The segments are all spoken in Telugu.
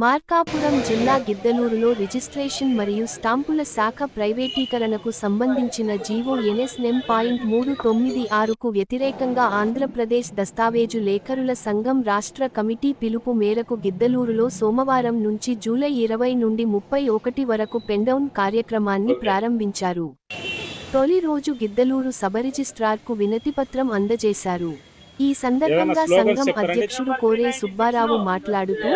మార్కాపురం జిల్లా గిద్దలూరులో రిజిస్ట్రేషన్ మరియు స్టాంపుల శాఖ ప్రైవేటీకరణకు సంబంధించిన జీవో ఎన్ఎస్ నెం. 396కు వ్యతిరేకంగా ఆంధ్రప్రదేశ్ దస్తావేజు లేఖరుల సంఘం రాష్ట్ర కమిటీ పిలుపు మేరకు గిద్దలూరులో సోమవారం నుంచి జూలై 20 నుండి 31 వరకు పెన్డౌన్ కార్యక్రమాన్ని ప్రారంభించారు. తొలి రోజు గిద్దలూరు సబ్ రిజిస్ట్రార్కు వినతిపత్రం అందజేశారు. ఈ సందర్భంగా సంఘం అధ్యక్షుడు కోరే సుబ్బారావు మాట్లాడుతూ,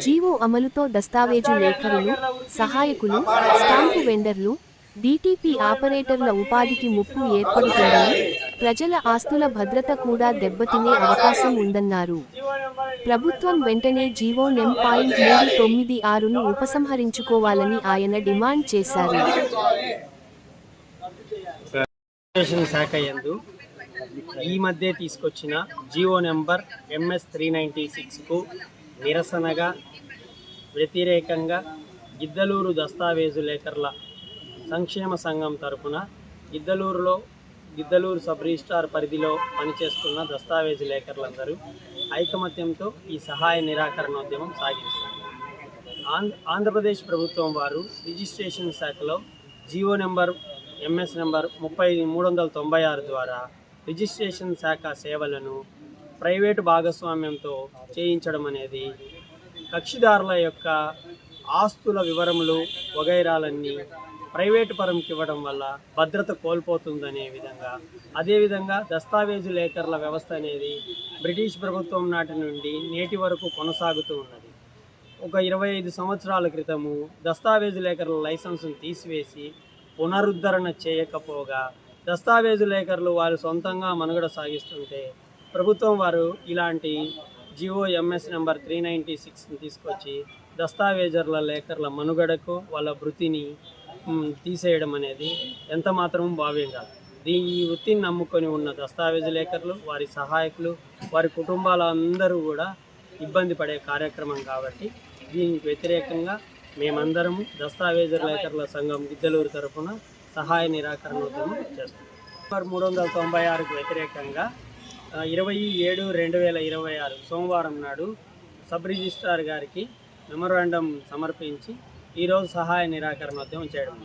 జీవో అమలుతో దస్తావేజు లేఖరులు, సహాయకులు, స్టాంపు వెండర్లు, డీటీపీ ఆపరేటర్ల ఉపాధికి ముప్పు ఏర్పడుతుందని, ప్రజల ఆస్తుల భద్రత కూడా దెబ్బతినే అవకాశం ఉందన్నారు. ప్రభుత్వం వెంటనే జీవో నెం. 396ను ఉపసంహరించుకోవాలని ఆయన డిమాండ్ చేశారు. ఈ మధ్య తీసుకొచ్చిన జీవో నెంబర్ MS 396కు నిరసనగా వ్యతిరేకంగా గిద్దలూరు దస్తావేజు లేఖర్ల సంక్షేమ సంఘం తరపున గిద్దలూరు సబ్ రిజిస్ట్రార్ పరిధిలో పనిచేస్తున్న దస్తావేజు లేఖర్లందరూ ఐకమత్యంతో ఈ సహాయ నిరాకరణోద్యమం సాగించారు. ఆంధ్రప్రదేశ్ ప్రభుత్వం వారు రిజిస్ట్రేషన్ శాఖలో జీవో నెంబర్ MS నెంబర్ 396 ద్వారా రిజిస్ట్రేషన్ శాఖ సేవలను ప్రైవేటు భాగస్వామ్యంతో చేయించడం అనేది కక్షిదారుల యొక్క ఆస్తుల వివరములు వగైరాలన్నీ ప్రైవేటు పరంకి ఇవ్వడం వల్ల భద్రత కోల్పోతుందనే విధంగా, అదేవిధంగా దస్తావేజు లేఖర్ల వ్యవస్థ అనేది బ్రిటిష్ ప్రభుత్వం నాటి నుండి నేటి వరకు కొనసాగుతూ ఉన్నది. ఒక 25 సంవత్సరాల క్రితము దస్తావేజు లేఖర్ల లైసెన్సును తీసివేసి పునరుద్ధరణ చేయకపోగా దస్తావేజు లేఖర్లు వారు సొంతంగా మనుగడ సాగిస్తుంటే ప్రభుత్వం వారు ఇలాంటి జీవో MS నెంబర్ 396ని తీసుకొచ్చి దస్తావేజర్ల లేఖర్ల మనుగడకు వాళ్ళ వృత్తిని తీసేయడం అనేది ఎంత మాత్రం భావ్యం కాదు. ఈ వృత్తిని నమ్ముకొని ఉన్న దస్తావేజు లేఖర్లు, వారి సహాయకులు, వారి కుటుంబాలందరూ కూడా ఇబ్బంది పడే కార్యక్రమం కాబట్టి దీనికి వ్యతిరేకంగా మేమందరము దస్తావేజు లేఖర్ల సంఘం గిద్దలూరు తరఫున సహాయ నిరాకరణోద్యమం చేస్తున్నాం. 396కు వ్యతిరేకంగా 27/2026 సోమవారం నాడు సబ్ రిజిస్ట్రార్ గారికి మెమొరాండం సమర్పించి ఈరోజు సహాయ నిరాకరణోద్యమం చేయడం.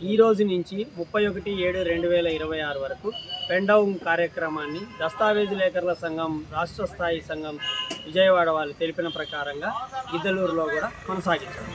ఈ రోజు నుంచి 31/7/2026 వరకు పెన్డౌన్ కార్యక్రమాన్ని దస్తావేజు లేఖర్ల సంఘం రాష్ట్ర స్థాయి సంఘం విజయవాడ వాళ్ళు తెలిపిన ప్రకారంగా గిద్దలూరులో కూడా కొనసాగించారు.